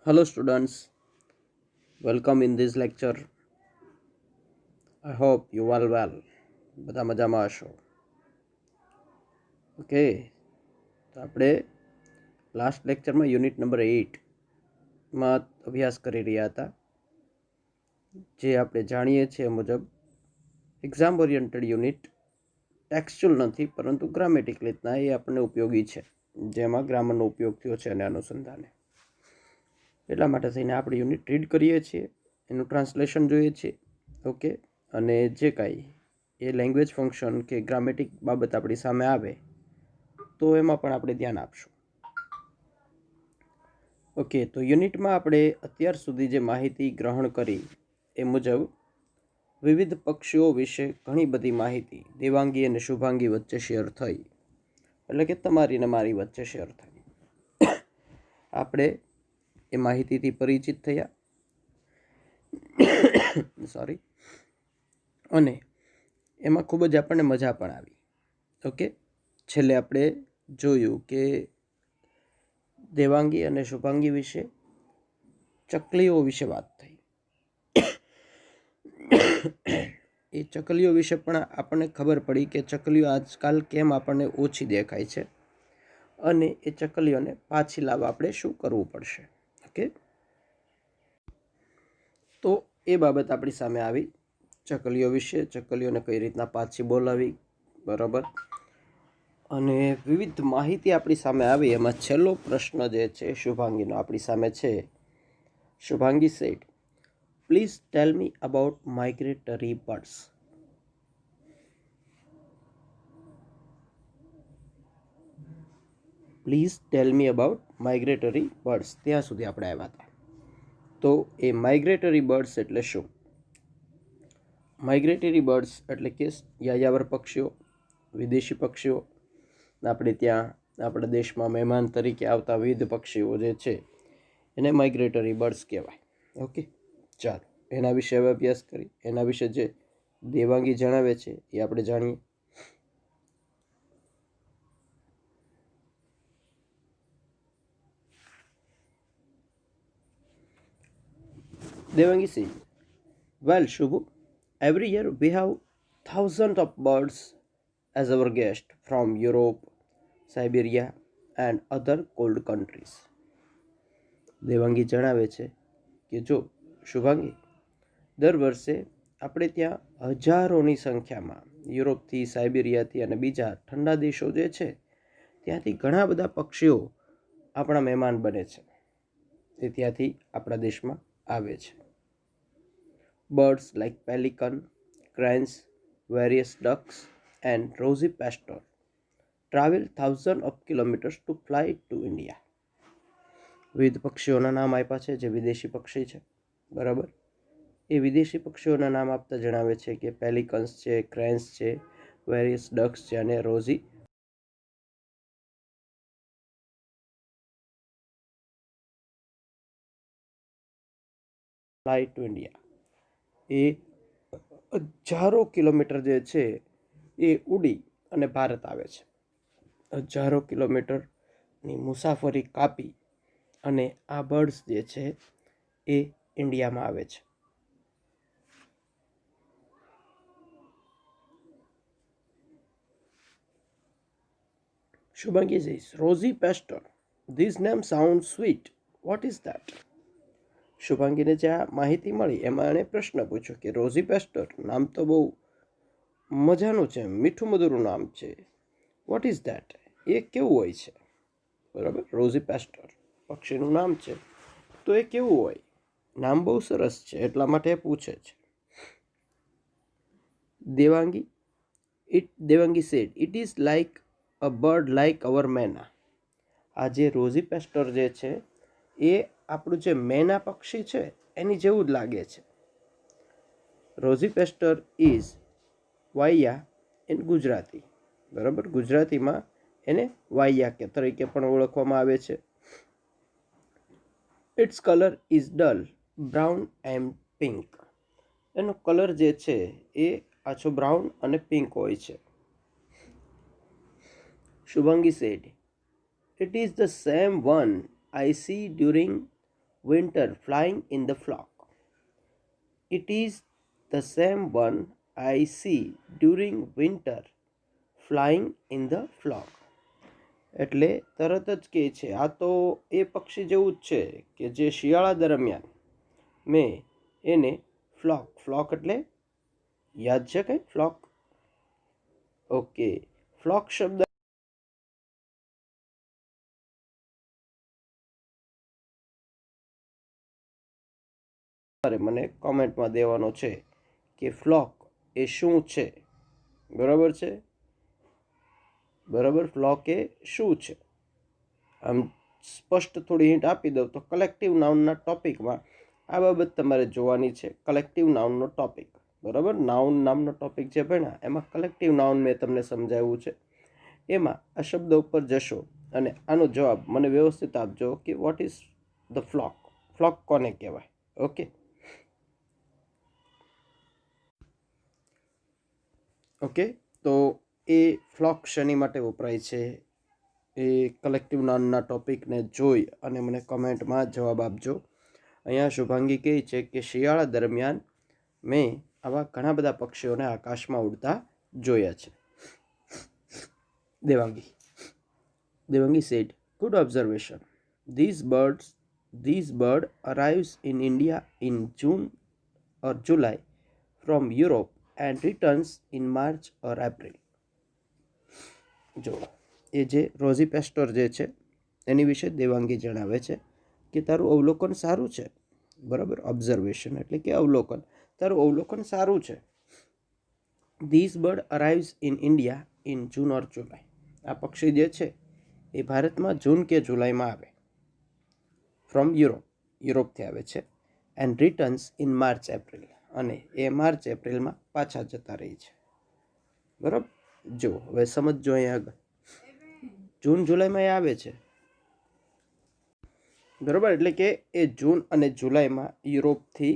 Hello, students. Welcome in this lecture. I hope you all well. બધા મજામાં હશો. Okay, તો આપણે લાસ્ટ લેક્ચરમાં યુનિટ નંબર 8માં અભ્યાસ કરી રહ્યા હતા. જે આપણે જાણીએ છીએ મુજબ એક્ઝામ ઓરિએન્ટેડ યુનિટ ટેક્સ્ચ્યુઅલ નથી પરંતુ ગ્રામેટિક રીતના એ આપણને ઉપયોગી છે, જેમાં ગ્રામરનો ઉપયોગ થયો છે અને અનુસંધાને. એટલા માટે થઈને આપણે યુનિટ રીડ કરીએ છીએ, એનું ટ્રાન્સલેશન જોઈએ છીએ. ઓકે, અને જે કાંઈ એ લેંગ્વેજ ફંક્શન કે ગ્રામેટિક બાબત આપણી સામે આવે તો એમાં પણ આપણે ધ્યાન આપશું. ઓકે, તો યુનિટમાં આપણે અત્યાર સુધી જે માહિતી ગ્રહણ કરી એ મુજબ વિવિધ પક્ષીઓ વિશે ઘણી બધી માહિતી દેવાંગી અને શુભાંગી વચ્ચે શેર થઈ, એટલે કે તમારી ને મારી વચ્ચે શેર થઈ. આપણે એ માહિતીથી પરિચિત થયા. સોરી. અને એમાં ખૂબ જ આપણને મજા પણ આવી. ઓકે, છેલ્લે આપણે જોયું કે દેવાંગી અને શુભાંગી વિશે, ચકલીઓ વિશે વાત થઈ. એ ચકલીઓ વિશે પણ આપણને ખબર પડી કે ચકલીઓ આજકાલ કેમ આપણને ઓછી દેખાય છે અને એ ચકલીઓને પાછી લાવવા આપણે શું કરવું પડશે. ઓકે, તો એ બાબત આપણી સામે આવી. ચકલીઓ વિશે, ચકલીઓને કઈ રીતના પાછી બોલાવી, બરાબર, અને વિવિધ માહિતી આપણી સામે આવી. એમાં છેલ્લો પ્રશ્ન જે છે શુભાંગીનો આપણી સામે છે. Shubhangi said, please tell me about migratory birds. Please tell me about migratory birds. ત્યાં સુધી આપણે આવ્યા હતા. તો એ માઇગ્રેટરી બર્ડ્સ એટલે શું? માઇગ્રેટરી બર્ડ્સ એટલે કે યાયાવર પક્ષીઓ, વિદેશી પક્ષીઓ, આપણે ત્યાં આપણા દેશમાં મહેમાન તરીકે આવતા વિવિધ પક્ષીઓ જે છે એને માઇગ્રેટરી બર્ડ્સ કહેવાય. ઓકે, ચાલો એના વિશે હવે અભ્યાસ કરી. એના વિશે જે દેવાંગી જણાવે છે એ આપણે જાણીએ. Devangi says, well, Shubhu, every year we have thousands of birds as our guests from Europe, Siberia and other cold countries. Devangi જણાવે છે કે જો શુભાંગી, દર વર્ષે આપણે ત્યાં હજારોની સંખ્યામાં યુરોપથી, સાઇબેરિયાથી અને બીજા ઠંડા દેશો જે છે ત્યાંથી ઘણા બધા પક્ષીઓ આપણા મહેમાન બને છે. તે ત્યાંથી આપણા દેશમાં આવે છે. Birds like pelican, cranes, various ducks and rosy pastor travel thousands of kilometers to fly to India. વિવિધ પક્ષીઓના નામ આપ્યા છે જે વિદેશી પક્ષી છે, બરાબર. એ વિદેશી પક્ષીઓના નામ આપતા જણાવે છે કે પેલિકન્સ છે, ક્રેન્સ છે, વેરિયસ ડક્સ છે અને રોઝી ફ્લાય ટુ ઇન્ડિયા. એ હજારો કિલોમીટર જે છે એ ઉડી અને ભારત આવે છે. હજારો કિલોમીટરની મુસાફરી કાપી અને આ બર્ડ્સ જે છે એ ઇન્ડિયામાં આવે છે. Shubhangi says, Rosie Pastor, this name sounds sweet. What is that? શુભાંગીને જે આ માહિતી મળી એમાં એણે પ્રશ્ન પૂછ્યો કે રોઝી પેસ્ટર નામ તો બહુ મજાનું છે, મીઠું મધુરું નામ છે. What is that? એ કેવું હોય છે? બરાબર, રોઝી પેસ્ટર પક્ષીનું નામ છે, તો એ કેવું હોય? નામ બહુ સરસ છે એટલા માટે પૂછે છે. Devangi said, it is like a bird like our myna. આ જે રોઝી પેસ્ટર જે છે એ આપણું જે મેના પક્ષી છે એની જેવું જ લાગે છે. Rosy pastor is via in Gujarati, બરાબર. ગુજરાતીમાં એને વાયા કે તરીકે પણ ઓળખવામાં આવે છે. Its colour is dull brown and pink. એનો કલર જે છે એ આછો બ્રાઉન અને પિંક હોય છે. Shubhangi said, it is the same one I see during winter flying in the flock. It is the same one I see during winter flying in the flock. એટલે તરત જ કહે છે આ તો એ પક્ષી જેવું જ છે કે જે શિયાળા દરમિયાન મેં એને ફ્લોક એટલે યાદ છે કંઈ ફ્લોક? ઓકે, ફ્લોક શબ્દ મને કોમેન્ટમાં દેવાનો છે કે ફ્લોક એ શું છે. બરાબર છે? બરાબર, ફ્લોક એ શું છે? આમ સ્પષ્ટ થોડી હિન્ટ આપી દઉં તો કલેક્ટિવ નાઉનના ટોપિકમાં આ બાબત તમારે જોવાની છે. કલેક્ટિવ નાઉનનો ટોપિક, બરાબર, નાઉન નામનો ટોપિક જે ભણ્યા એમાં કલેક્ટિવ નાઉન મેં તમને સમજાવ્યું છે. એમાં આ શબ્દ ઉપર જશો અને આનો જવાબ મને વ્યવસ્થિત આપજો કે what is the flock. Flock કોને કહેવાય? ઓકે, ઓકે, તો એ ફ્લોક શેની માટે વપરાય છે એ કલેક્ટિવ નાઉનના ટોપિકને જોઈ અને મને કમેન્ટમાં જવાબ આપજો. અહીંયા શુભાંગી કહે છે કે શિયાળા દરમિયાન મેં આવા ઘણા બધા પક્ષીઓને આકાશમાં ઉડતા જોયા છે. Devangi said, good observation. These bird arrives in India in June or July from Europe and returns in March or April. જો એ જે રોઝી પેસ્ટર જે છે એની વિશે દેવાંગી જણાવે છે કે તારું અવલોકન સારું છે. બરાબર, ઓબ્ઝર્વેશન એટલે કે અવલોકન. તારું અવલોકન સારું છે. This bird arrives in India in June or July. આ પક્ષી જે છે એ ભારતમાં જૂન કે જુલાઈમાં આવે. ફ્રોમ યુરોપથી આવે છે. And returns in March April, અને એ માર્ચ એપ્રિલમાં પાછા જતા રહે છે. બરાબર, જો હવે સમજો અહીંયા આગળ જૂન જુલાઈમાં એ આવે છે. બરાબર, એટલે કે એ જૂન અને જુલાઈમાં યુરોપથી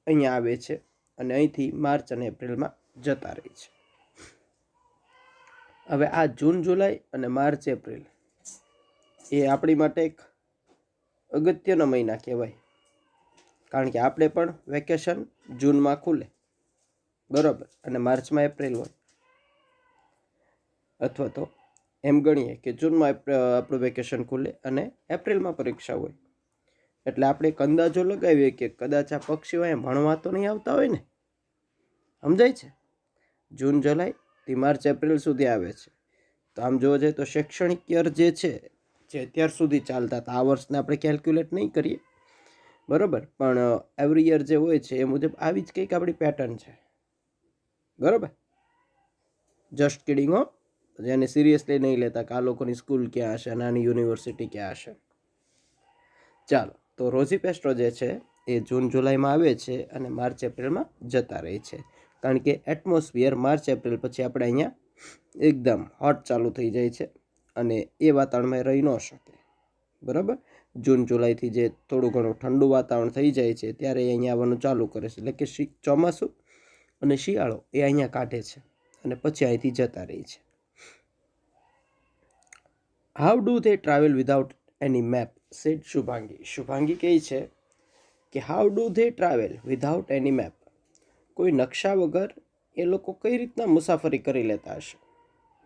અહીંયા આવે છે અને અહીંથી માર્ચ અને એપ્રિલમાં જતા રહે છે. હવે આ જૂન જુલાઈ અને માર્ચ એપ્રિલ એ આપણી માટે એક અગત્યના મહિના કહેવાય, કારણ કે આપણે પણ વેકેશન જૂનમાં ખુલે, બરાબર, અને માર્ચમાં એપ્રિલ હોય, અથવા તો એમ ગણીએ કે જૂનમાં આપણું વેકેશન ખુલે અને એપ્રિલમાં પરીક્ષા હોય. એટલે આપણે એક અંદાજો લગાવીએ કે કદાચ આ પક્ષીઓ અહીંયા ભણવા તો નહીં આવતા હોય ને. સમજાય છે? જૂન જુલાઈથી માર્ચ એપ્રિલ સુધી આવે છે. તો આમ જોવા જઈએ તો શૈક્ષણિક યર જે છે જે અત્યાર સુધી ચાલતા હતા, આ વર્ષને આપણે કેલ્ક્યુલેટ નહીં કરીએ, બરાબર, પણ એવરી યર જે હોય છે એ મુજબ આવી જ કંઈક આપણી પેટર્ન છે. બરાબર, જસ્ટ કિડિંગ હો, જેને સિરિયસલી નહીં લેતા કે આ લોકોની સ્કૂલ ક્યાં હશે, નાની યુનિવર્સિટી ક્યાં હશે. ચાલો, તો રોઝી પેસ્ટ્રો જે છે એ જૂન જુલાઈમાં આવે છે અને માર્ચ એપ્રિલમાં જતા રહે છે, કારણ કે એટમોસ્ફિયર માર્ચ એપ્રિલ પછી આપણે અહીંયા એકદમ હોટ ચાલુ થઈ જાય છે અને એ વાતાવરણમાં રહી ન શકે. બરાબર, જૂન જુલાઈથી જે થોડું ઘણું ઠંડુ વાતાવરણ થઈ જાય છે ત્યારે અહીંયા આવવાનું ચાલુ કરે છે. એટલે કે ચોમાસું અને શિયાળો એ અહીંયા કાઢે છે અને પછી અહીંથી જતા રહે છે. How do they travel without any map, said Shubhangi. Shubhangi કહે છે કે how do they travel without any map. કોઈ નકશા વગર એ લોકો કઈ રીતના મુસાફરી કરી લેતા હશે.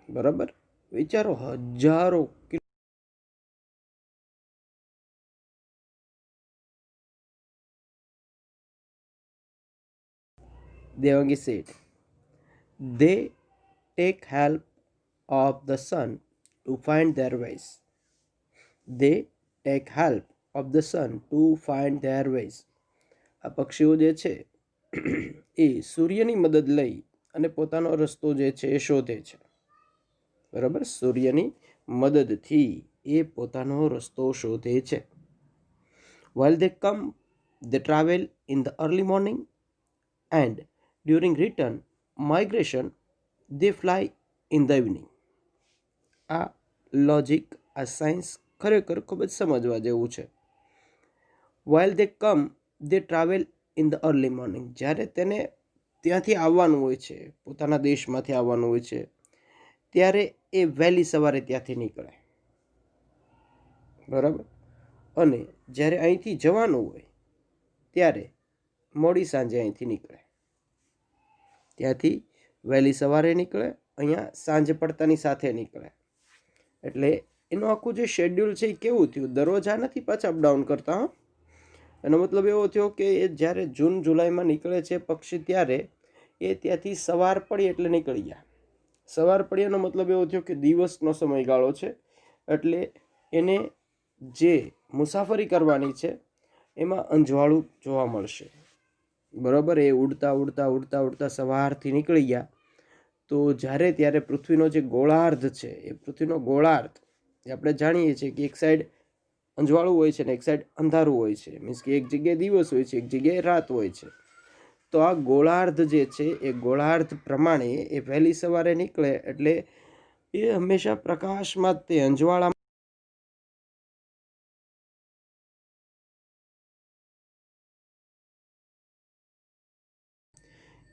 બરાબર, વિચારો, હજારો Devangi said, they take help of the sun to find their ways. They take help of the sun to find their ways. આ પક્ષીઓ જે છે એ સૂર્યની મદદ લઈ અને પોતાનો રસ્તો જે છે એ શોધે છે. બરાબર, સૂર્યની મદદથી એ પોતાનો રસ્તો શોધે છે. While they come, they travel in the early morning and during return migration they fly in the evening. આ લોજિક, આ સાયન્સ ખરેખર ખૂબ જ સમજવા જેવું છે. while they come they travel in the early morning. જ્યારે તેને ત્યાંથી આવવાનું હોય છે, પોતાના દેશમાંથી આવવાનું હોય છે, ત્યારે એ વહેલી સવારે ત્યાંથી નીકળે. બરાબર, અને જ્યારે અહીંથી જવાનું હોય ત્યારે મોડી સાંજે અહીંથી નીકળે, ત્યાંથી વહેલી સવારે નીકળે, અહીંયા સાંજ પડતાની સાથે નીકળે. એટલે એનું આખું જે શેડ્યુલ છે એ કેવું થયું, દરરોજ આ નથી પાછા અપડાઉન કરતા. એનો મતલબ એવો થયો કે એ જ્યારે જૂન જુલાઈમાં નીકળે છે પક્ષી, ત્યારે એ ત્યાંથી સવાર પડી એટલે નીકળી ગયા. સવાર પડ્યાનો મતલબ એવો થયો કે દિવસનો સમયગાળો છે, એટલે એને જે મુસાફરી કરવાની છે એમાં અંજવાળું જોવા મળશે. બરાબર, એ ઉડતા ઉડતા ઉડતા ઉડતા સવારથી નીકળી ગયા. તો જ્યારે ત્યારે પૃથ્વીનો જે ગોળાર્ધ છે, એ પૃથ્વીનો ગોળાર્ધ એ આપણે જાણીએ છીએ કે એક સાઈડ અંજવાળું હોય છે ને એક સાઈડ અંધારું હોય છે. મીન્સ કે એક જગ્યાએ દિવસ હોય છે, એક જગ્યાએ રાત હોય છે. તો આ ગોળાર્ધ જે છે એ ગોળાર્ધ પ્રમાણે એ વહેલી સવારે નીકળે એટલે એ હંમેશા પ્રકાશમાં તે અંજવાળા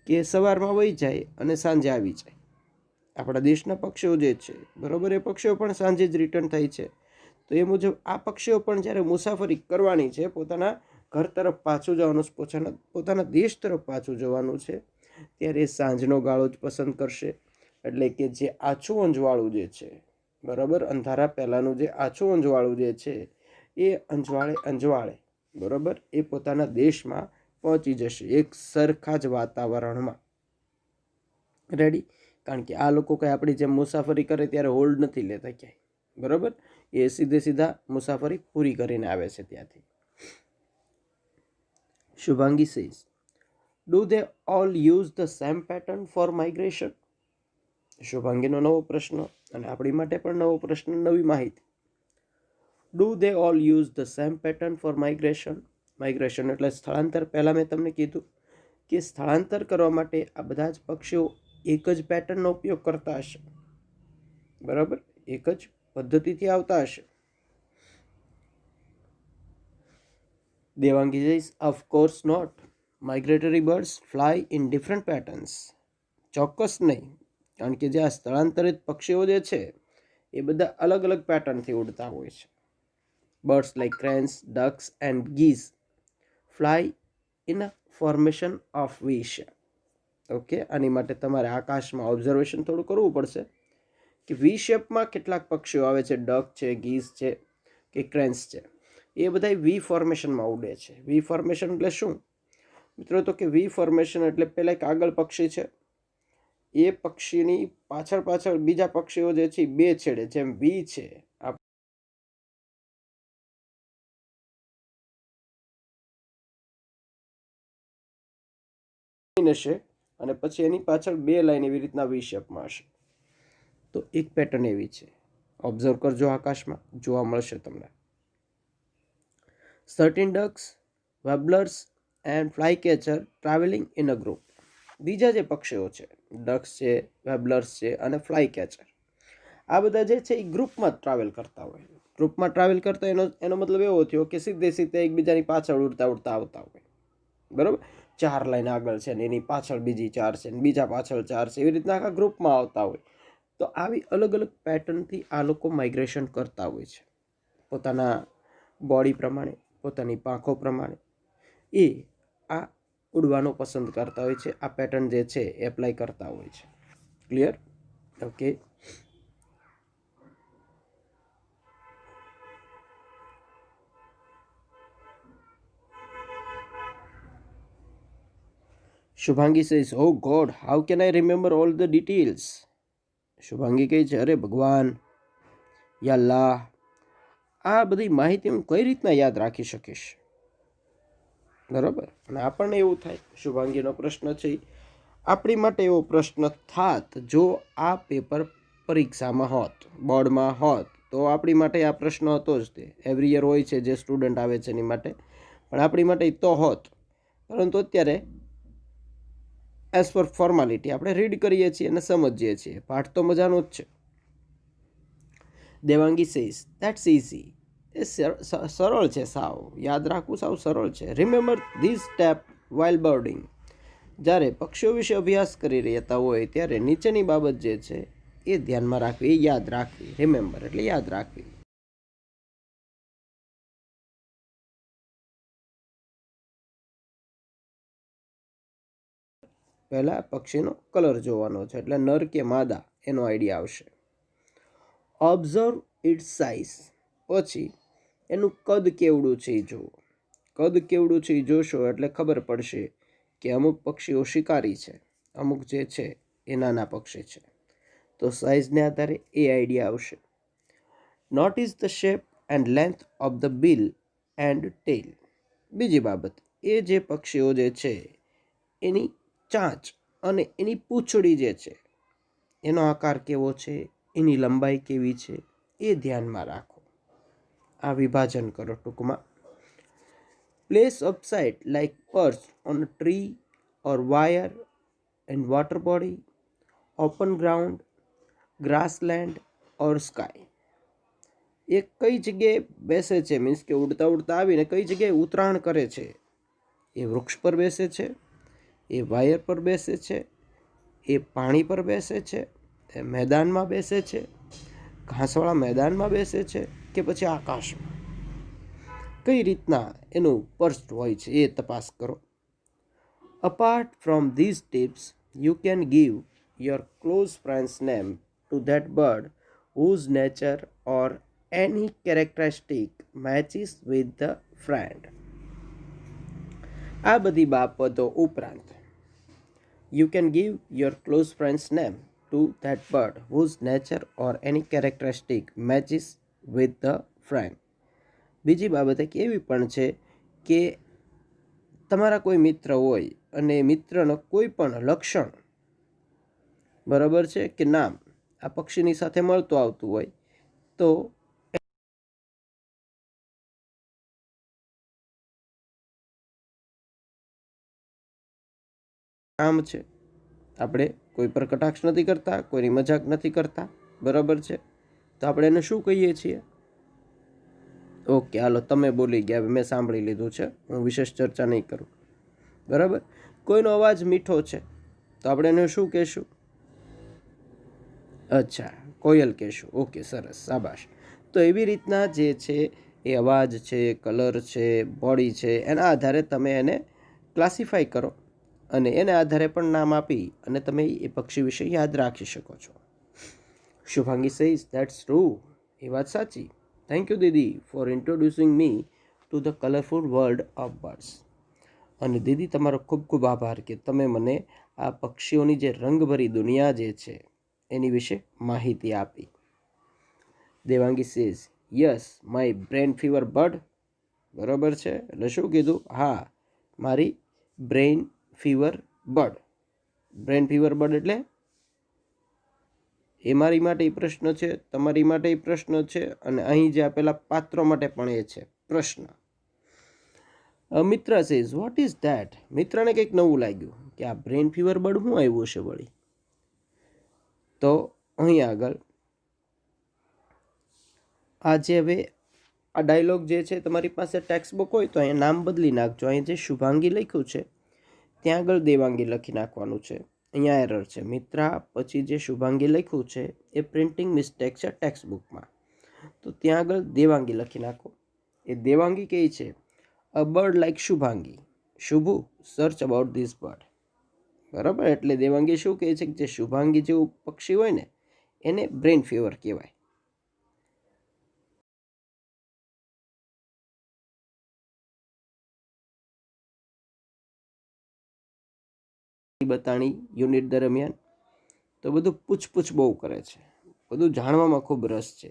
કે સવારમાં વહી જાય અને સાંજે આવી જાય. આપણા દેશના પક્ષીઓ જે છે, બરાબર, એ પક્ષીઓ પણ સાંજે જ રિટર્ન થાય છે. તો એ મુજબ આ પક્ષીઓ પણ જ્યારે મુસાફરી કરવાની છે, પોતાના ઘર તરફ પાછું જવાનું, પોતાના દેશ તરફ પાછું જવાનું છે, ત્યારે સાંજનો ગાળો જ પસંદ કરશે. એટલે કે જે આછું અંજવાળું જે છે, બરાબર, અંધારા પહેલાંનું જે આછું અંજવાળું જે છે એ અંજવાળે બરાબર, એ પોતાના દેશમાં પહોંચી જશે એક સરખા જ વાતાવરણમાં. રેડી? કારણ કે આ લોકો કંઈ આપણી જેમ મુસાફરી કરે ત્યારે હોલ્ડ નથી લેતા ક્યાંય, બરાબર, એ સીધા મુસાફરી પૂરી કરીને આવે છે ત્યાંથી. Shubhangi says, do they all use the same pattern for migration? શુભાંગીનો નવો પ્રશ્ન, અને આપણી માટે પણ નવો પ્રશ્ન, નવી માહિતી. Do they all use the same pattern for migration? Migration એટલે સ્થળાંતર. પહેલાં મેં તમને કીધું કે સ્થળાંતર કરવા માટે આ બધા જ પક્ષીઓ એક જ પેટર્નનો ઉપયોગ કરતા હશે, બરાબર, એક જ પદ્ધતિથી આવતા હશે. દેવાંગી જઈશ, of course not. Migratory birds fly in different patterns. ચોક્કસ નહીં, કારણ કે જે આ સ્થળાંતરિત પક્ષીઓ જે છે એ બધા અલગ અલગ પેટર્નથી ઉડતા હોય છે. Birds like cranes, ducks and geese fly in a formation of V shape. Okay, આની માટે તમારે આકાશમાં ઓબ્ઝર્વેશન થોડું કરવું પડશે કે વી શેપમાં કેટલાક પક્ષીઓ આવે છે. ડક છે, ગીઝ છે કે ક્રેન્સ છે, એ બધા વી ફોર્મેશનમાં ઉડે છે. વી ફોર્મેશન એટલે શું મિત્રો? તો કે વી ફોર્મેશન એટલે પહેલાં એક આગળ પક્ષી છે, એ પક્ષીની પાછળ બીજા પક્ષીઓ જે છે બે છેડે, જેમ વી છે હશે, અને પછી એની પાછળ બે લાઈન એવી રીતના વી શેપમાં હશે. તો એક પેટર્ન એવી છે. ઓબ્ઝર્વ કરજો, આકાશમાં જોવા મળશે તમને. 13 ducks, warblers and flycatcher traveling in a group. બીજા જે પક્ષીઓ છે, ડક્સ છે, વેબલર્સ છે અને ફ્લાયકેચર, આ બધા જે છે એ ગ્રુપમાં ટ્રાવેલ કરતા હોય. ગ્રુપમાં ટ્રાવેલ કરતા એનો મતલબ એવો થયો કે સીધે એકબીજાની પાછળ ઉડતા આવતા હોય, બરાબર. 4 લાઈન આગળ છે ને એની પાછળ બીજી 4 છે ને બીજા પાછળ 4 છે, એવી રીતના આખા ગ્રુપમાં આવતા હોય. તો આવી અલગ અલગ પેટર્નથી આ લોકો માઇગ્રેશન કરતા હોય છે. પોતાના બોડી પ્રમાણે, પોતાની પાંખો પ્રમાણે એ આ ઉડવાનું પસંદ કરતા હોય છે. આ પેટર્ન જે છે એપ્લાય કરતા હોય છે. Clear? Okay. Shubhangi says, oh God, how can I remember all the details? Shubhangi કહે છે, અરે ભગવાન, યા આ બધી માહિતી હું કઈ રીતના યાદ રાખી શકીશ? બરાબર. અને આપણને એવું થાય, શુભાંગીનો પ્રશ્ન છે, આપણી માટે એવો પ્રશ્ન થાત જો આ પેપર પરીક્ષામાં હોત, બોર્ડમાં હોત, તો આપણી માટે આ પ્રશ્ન હતો જ. તે એવરી યર હોય છે જે સ્ટુડન્ટ આવે છે એની માટે, પણ આપણી માટે તો હોત. પરંતુ અત્યારે એઝ પર ફોર્માલિટી આપણે રીડ કરીએ છીએ અને સમજીએ છીએ. પાઠ તો મજાનો જ છે. Devangi says, that's easy. એ સરળ છે, સાવ યાદ રાખવું સાવ સરળ છે. Remember this step while birding. જ્યારે પક્ષીઓ વિશે અભ્યાસ કરી રહેતા હોય ત્યારે નીચેની બાબત જે છે એ ધ્યાનમાં રાખવી, એ યાદ રાખવી. રિમેમ્બર એટલે યાદ રાખવી. પહેલાં પક્ષીનો કલર જોવાનો છે, એટલે નર કે માદા એનો આઈડિયા આવશે. ઓબ્ઝર્વ ઇટ્સ સાઇઝ, પછી એનું કદ કેવડું છે એ જુઓ. કદ કેવડું છે એ જોશો એટલે ખબર પડશે કે અમુક પક્ષીઓ શિકારી છે, અમુક જે છે એ નાના પક્ષી છે. તો સાઇઝને આધારે એ આઈડિયા આવશે. Notice the shape and length of the bill and tail. બીજી બાબત, એ જે પક્ષીઓ જે છે એની ચાંચ અને એની પૂંછડી જે છે એનો આકાર કેવો છે, એની લંબાઈ કેવી છે, એ ધ્યાનમાં રાખો. આ વિભાજન કરો ટૂંકમાં. Place upside like perch on a tree or wire and water body, open ground, grassland or sky. એ કઈ જગ્યાએ બેસે છે, મીન્સ કે ઉડતા ઉડતા આવીને કઈ જગ્યાએ ઉતરાણ કરે છે. એ વૃક્ષ પર બેસે છે, એ વાયર પર બેસે છે, એ પાણી પર બેસે છે, એ મેદાનમાં બેસે છે, ઘાસવાળા મેદાનમાં બેસે છે કે પછી આકાશમાં. કઈ રીતના એનું પર્ચ હોય છે એ તપાસ કરો. Apart from these tips you can give your close friends name to that bird whose nature or any characteristic matches with the friend. આ બધી બાબતો ઉપરાંત you can give your close friend's name to that bird whose nature or any characteristic matches with the friend. બીજી બાબત એક એવી પણ છે કે તમારા કોઈ મિત્ર હોય અને મિત્રનો કોઈ પણ લક્ષણ બરાબર છે કે નામ આ પક્ષીની સાથે મળતું આવતું હોય તો કામ છે. આપણે કોઈ પર કટાક્ષ નથી કરતા, કોઈની મજાક નથી કરતા, બરાબર છે. તો આપણે એને શું કહીએ છીએ? ઓકે, હાલો તમે બોલી ગયા, મેં સાંભળી લીધું છે, હું વિશેષ ચર્ચા નહીં કરું, બરાબર. કોઈનો અવાજ મીઠો છે તો આપણે એને શું કહેશું? અચ્છા, કોયલ કહેશું. ઓકે, સરસ, શાબાશ. તો એવી રીતના જે છે એ અવાજ છે, કલર છે, બોડી છે, એના આધારે તમે એને ક્લાસિફાઈ કરો અને એને આધારે પણ નામ આપી અને તમે એ પક્ષી વિશે યાદ રાખી શકો છો. Shubhangi says that's true. એ વાત સાચી. Thank you didi for introducing me to the colourful world of birds. અને દીદી તમારો ખૂબ ખૂબ આભાર કે તમે મને આ પક્ષીઓની જે રંગભરી દુનિયા જે છે એની વિશે માહિતી આપી. Devangi says yes my brain fever bird. બરાબર છે, એટલે શું કીધું? હા, મારી brain fever bird. Brain fever bird એટલે એ મારી માટે પ્રશ્ન છે, તમારી માટે પ્રશ્ન છે, અને અહીં જે આપેલા પાત્રો માટે પણ એ છે પ્રશ્ન. મિત્ર સેઝ વોટ ઇઝ ધેટ. મિત્રને કંઈક નવું લાગ્યું કે આ બ્રેન ફીવર બર્ડ શું આવ્યું છે વળી. તો અહીં આગળ આ જે હવે આ ડાયલોગ જે છે તમારી પાસે ટેક્સ્ટ બુક હોય તો અહીંયા નામ બદલી નાખજો. અહીં જે શુભાંગી લખ્યું છે ત્યાં આગળ દેવાંગી લખી નાખવાનું છે. અહીંયા એરર છે મિત્રા, પછી જે શુભાંગી લખ્યું છે એ પ્રિન્ટિંગ મિસ્ટેક છે ટેક્સ્ટ બુકમાં, તો ત્યાં આગળ દેવાંગી લખી નાખો. એ દેવાંગી કહે છે a bird like Shubhangi. Shubhu search about this bird. બરાબર, એટલે દેવાંગી શું કહે છે કે જે શુભાંગી જેવું પક્ષી હોય ને એને બ્રેન ફીવર કહેવાય. બતાણી યુનિટ દરમિયાન તો બધું પૂછપૂછ બહુ કરે છે, બધું જાણવામાં ખૂબ રસ છે,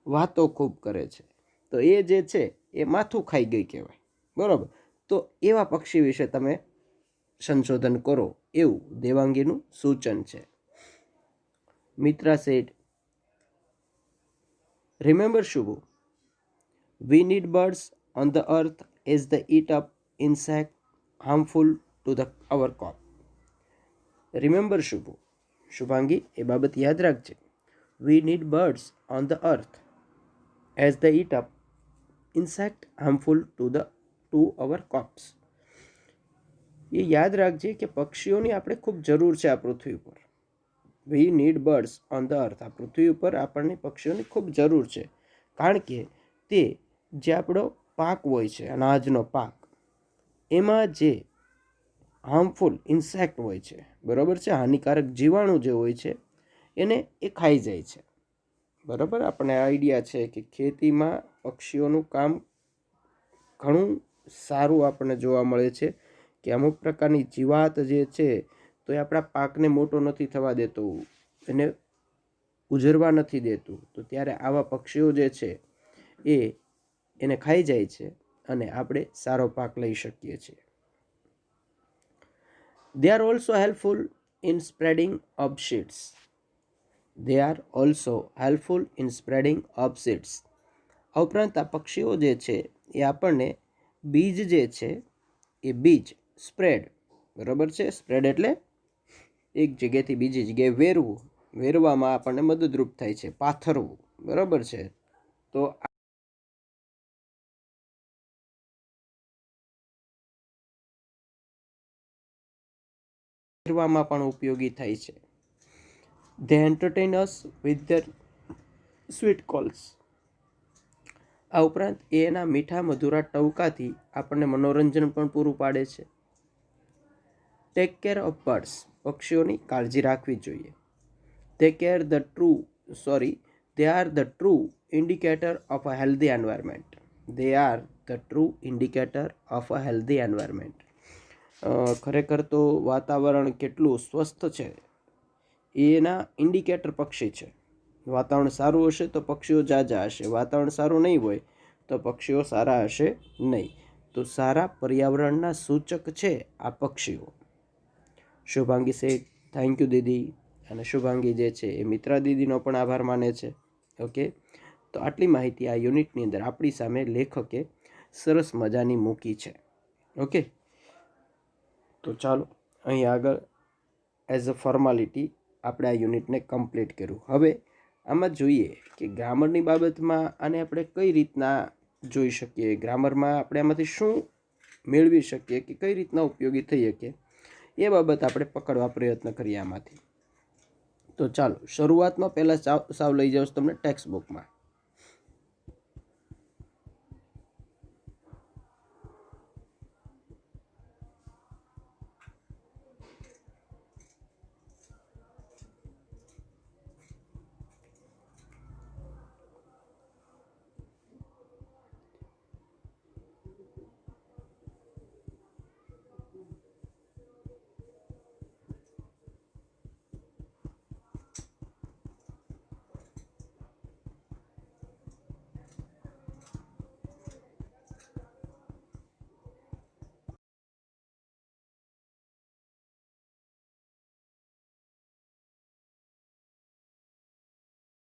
વાતો ખૂબ કરે છે. તો એ જે છે એ માથું ખાઈ ગઈ કહેવાય, બરાબર. તો એવા પક્ષી વિશે તમે સંશોધન કરો એવું દેવાંગીનું સૂચન છે. Mitra said remember Shubhu, we need birds on the earth as the eat up insect harmful to the our crop. Remember Shubhu. Shubhangi એ બાબત યાદ રાખજે. We need birds on the earth as the eat up insect harmful to our crops. એ યાદ રાખજે કે પક્ષીઓની આપણે ખૂબ જરૂર છે આ પૃથ્વી ઉપર. વી નીડ બર્ડ્સ ઓન ધ અર્થ. આ પૃથ્વી ઉપર આપણને પક્ષીઓની ખૂબ જરૂર છે, કારણ કે તે જે આપણો પાક હોય છે, અનાજનો પાક, એમાં જે હાર્મફુલ ઇન્સેક્ટ હોય છે, બરાબર છે, હાનિકારક જીવાણુ જે હોય છે એને એ ખાઈ જાય છે. બરાબર, આપણે આઈડિયા છે કે ખેતીમાં પક્ષીઓનું કામ ઘણું સારું આપણને જોવા મળે છે કે અમુક પ્રકારની જીવાત જે છે તો એ આપણા પાકને મોટો નથી થવા દેતું, એને ઉજરવા નથી દેતું. તો ત્યારે આવા પક્ષીઓ જે છે એ એને ખાઈ જાય છે અને આપણે સારો પાક લઈ શકીએ છીએ. They are also helpful in spreading of seeds. They are also helpful in spreading of seeds. આ ઉપરાંત આ પક્ષીઓ જે છે એ આપણને બીજ જે છે એ બીજ સ્પ્રેડ, બરાબર છે, સ્પ્રેડ એટલે એક જગ્યાએથી બીજી જગ્યાએ વેરવું, વેરવામાં આપણને મદદરૂપ થાય છે, પાથરવું, બરાબર છે. તો વેરવામાં પણ ઉપયોગી થાય છે. They entertain us with their sweet calls. આ ઉપરાંત એના મીઠા મધુરા ટવકાથી આપણને મનોરંજન પણ પૂરું પાડે છે. ટેક કેર ઓફ બર્ડ્સ, પક્ષીઓની કાળજી રાખવી જોઈએ. They are the true indicator of a healthy environment. They are the true indicator of a healthy environment. ખરેખર તો વાતાવરણ કેટલું સ્વસ્થ છે એના ઇન્ડિકેટર પક્ષી છે. વાતાવરણ સારું હશે તો પક્ષીઓ જાજા હશે, વાતાવરણ સારું નહીં હોય તો પક્ષીઓ સારા હશે નહીં. તો સારા પર્યાવરણના સૂચક છે આ પક્ષીઓ. શુભાંગી સે થેન્ક યુ દીદી. અને શુભાંગી જે છે એ મિત્રા દીદીનો પણ આભાર માને છે. ઓકે, તો આટલી માહિતી આ યુનિટની અંદર આપણી સામે લેખકે સરસ મજાની મૂકી છે. ઓકે, તો ચાલો અહીં આગળ એઝ અ ફોર્માલિટી આપણે આ યુનિટને કમ્પ્લીટ કર્યું. હવે આમાં જોઈએ કે ગ્રામરની બાબતમાં આને આપણે કઈ રીતના જોઈ શકીએ, ગ્રામરમાં આપણે આમાંથી શું મેળવી શકીએ કે કઈ રીતના ઉપયોગી થઈ શકીએ એ બાબત આપણે પકડવા પ્રયત્ન કરીએ આમાંથી. તો ચાલો શરૂઆતમાં પહેલાં સાવ લઈ જાઉં તમને ટેક્સ્ટ બુકમાં.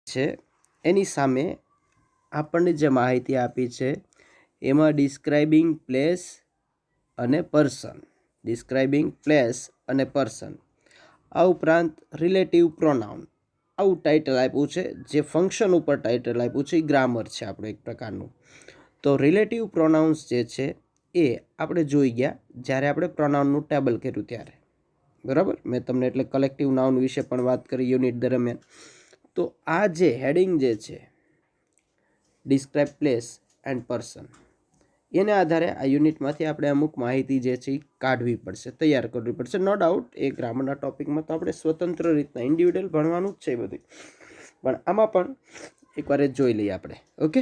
છે એની સામે આપણને જે માહિતી આપી છે એમાં ડિસ્ક્રાઇબિંગ પ્લેસ અને પર્સન, ડિસ્ક્રાઇબિંગ પ્લેસ અને પર્સન, આ ઉપરાંત રિલેટિવ પ્રોનાઉન, આવું ટાઇટલ આપ્યું છે. જે ફંક્શન ઉપર ટાઇટલ આપ્યું છે એ ગ્રામર છે આપણું એક પ્રકારનું. તો રિલેટિવ પ્રોનાઉન્સ જે છે એ આપણે જોઈ ગયા જ્યારે આપણે પ્રોનાઉનનું ટેબલ કર્યું ત્યારે, બરાબર. મેં તમને એટલે કલેક્ટિવ નાઉન વિશે પણ વાત કરી યુનિટ દરમિયાન. તો આ જે હેડિંગ જે છે ડિસ્ક્રાઇબ પ્લેસ એન્ડ પર્સન, એના આધારે આ યુનિટમાંથી આપણે અમુક માહિતી જે છે એ કાઢવી પડશે, તૈયાર કરવી પડશે. નો ડાઉટ એ ગ્રામરના ટોપિકમાં તો આપણે સ્વતંત્ર રીતના ઇન્ડિવિડ્યુઅલ ભણવાનું જ છે એ બધું, પણ આમાં પણ એકવાર એ જોઈ લઈએ આપણે. ઓકે,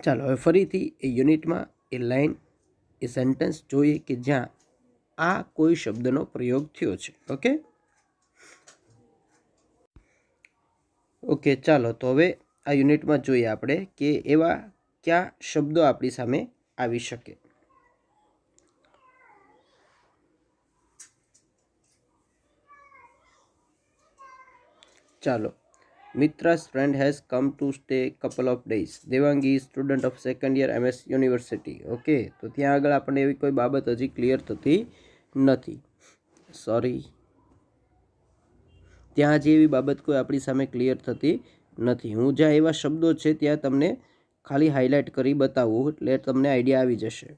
ચાલો હવે ફરીથી એ યુનિટમાં એ લાઈન, એ સેન્ટેન્સ જોઈએ કે જ્યાં આ કોઈ શબ્દનો પ્રયોગ થયો છે. ઓકે ઓકે ચાલો તો હવે આ યુનિટમાં જોઈએ આપણે કે એવા કયા શબ્દો આપણી સામે આવી શકે. ચાલો, Mitra's friend has come to stay couple of days. Devangi student of second year MS university. Okay, તો ત્યાં આગળ આપણને એવી કોઈ બાબત હજી ક્લિયર થતી નથી. સોરી, ત્યાં હજી એવી બાબત કોઈ આપણી સામે ક્લિયર થતી નથી. હું જ્યાં એવા શબ્દો છે ત્યાં તમને ખાલી હાઇલાઇટ કરી બતાવું એટલે તમને આઈડિયા આવી જશે.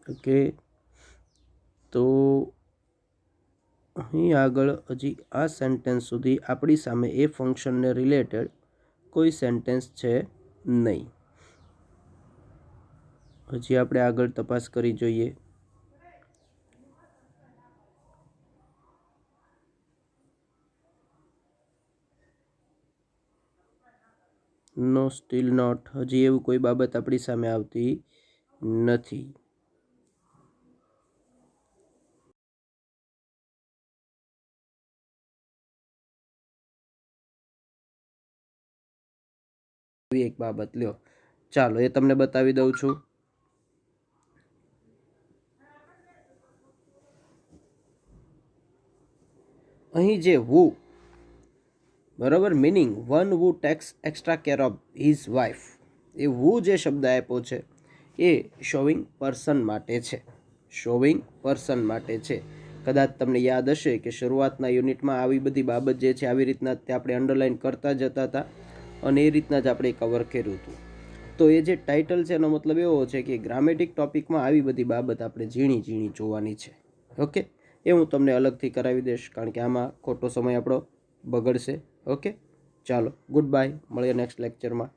ઓકે, તો અહીં આગળ હજી આ સેન્ટેન્સ સુધી આપણી સામે એ ફંક્શનને રિલેટેડ કોઈ સેન્ટેન્સ છે નહીં. હજી આપણે આગળ તપાસ કરી જોઈએ. નો, સ્ટીલ નોટ. હજી એવું કોઈ બાબત આપણી સામે આવતી નથી. એક બાબત લ્યો, ચાલો એ તમને બતાવી દઉં છું. અહીં જે વુ, બરાબર, meaning one who takes extra care of his wife, એ વુ જે શબ્દ આપ્યો છે એ શોવિંગ પર્સન માટે છે. શોવિંગ પર્સન માટે છે. કદાચ તમને યાદ હશે કે શરૂઆતના યુનિટમાં આવી બધી બાબત જે છે આવી રીતના આપણે અંડરલાઇન કરતા જતા હતા અને એ રીતના જ આપણે કવર કર્યું હતું. તો એ જે ટાઇટલ છે એનો મતલબ એવો છે કે ગ્રામેટિક ટોપિકમાં આવી બધી બાબત આપણે ઝીણી ઝીણી જોવાની છે. ઓકે, એ હું તમને અલગથી કરાવી દઈશ, કારણ કે આમાં ખોટો સમય આપણો બગડશે. ઓકે, ચાલો, ગુડ બાય, મળીએ નેક્સ્ટ લેક્ચરમાં.